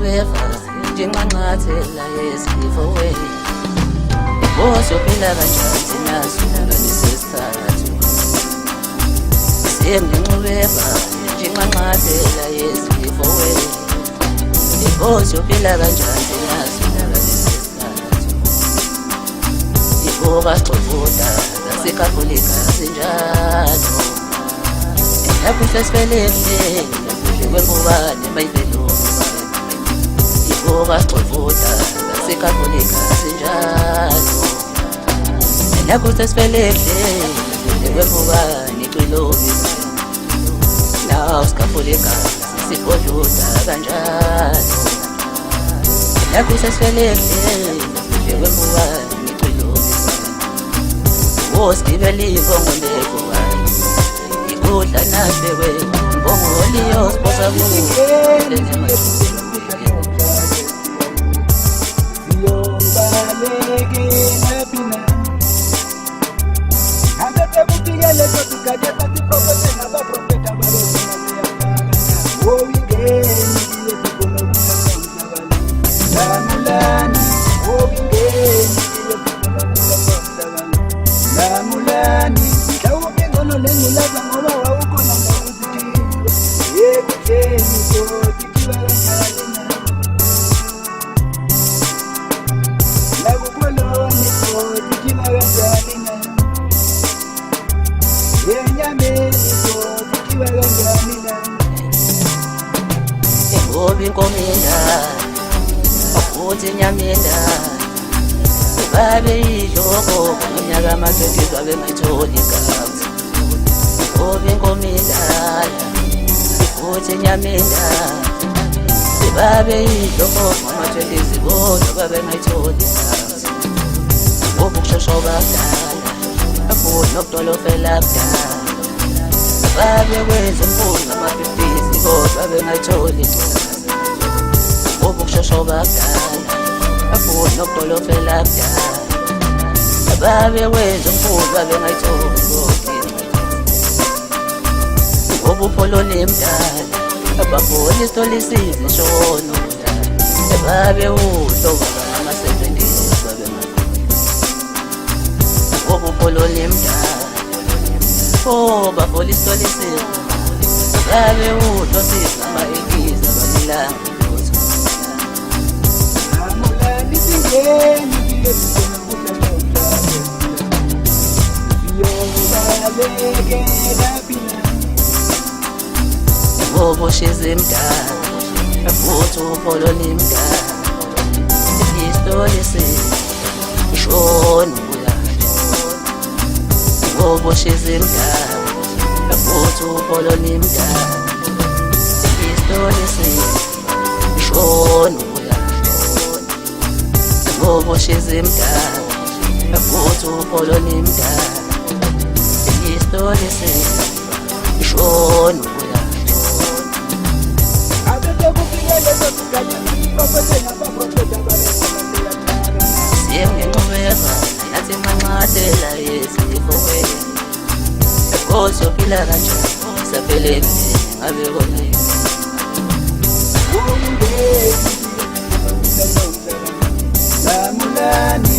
nginqubeva njenganqathela yesifo wena bosophila kanjani sinasula nesesithathu nginqubeva njenganqathela yesifo wena bosophila kanjani sinasula nesesithathu iboka xovuda zasekatholika sinjalo lapho sesifelehle kwembukane mayivelo iboka xovuda zasekatholika sinjalo lapho sesifelehle kwembukane kwilobisa nawo sikatholika sibhodluda kanjalo lapho sesifelehle kwembukane kwilobisa wosigibela ibongoleko ikudla nabekwe imbongoliyo sibosa kuhle Ngoba inkomenda futhi inyamenda babe yidloko unyaka ama-20 babe ngayitholi igazi ngoba inkomenda futhi inyamenda babe yidloko ama-20 kodwa babe ngayitholi igazi ngoba ukushosha bakudala futhi nokudolofela kudala babe kwenza imfundo ama-50s kodwa babe ngayitholi igazi ukushosha bakudala futhi nokudolofela kudala babe kwenza umfundo babe ngayitholi ngoba upholoni mdala abafuni isitolisizi shono babe uhlobo ngama-70s babe ngoba upholoni mdala bafuni isitolisizi babe uhlosisi ngama-80s abamilanga ngoba ushize mdala futhi upholoni mdala isitolisizi ishona uyasho ngoba ushize mdala futhi upholoni mdala isitolisizi ishona ngoba ushize mdala futhi upholoni mdala isitolisizi ishona nginqubeva nathi nganqathela yesifo wena bosophila kanjani sapheleni ngabe kona Lamulani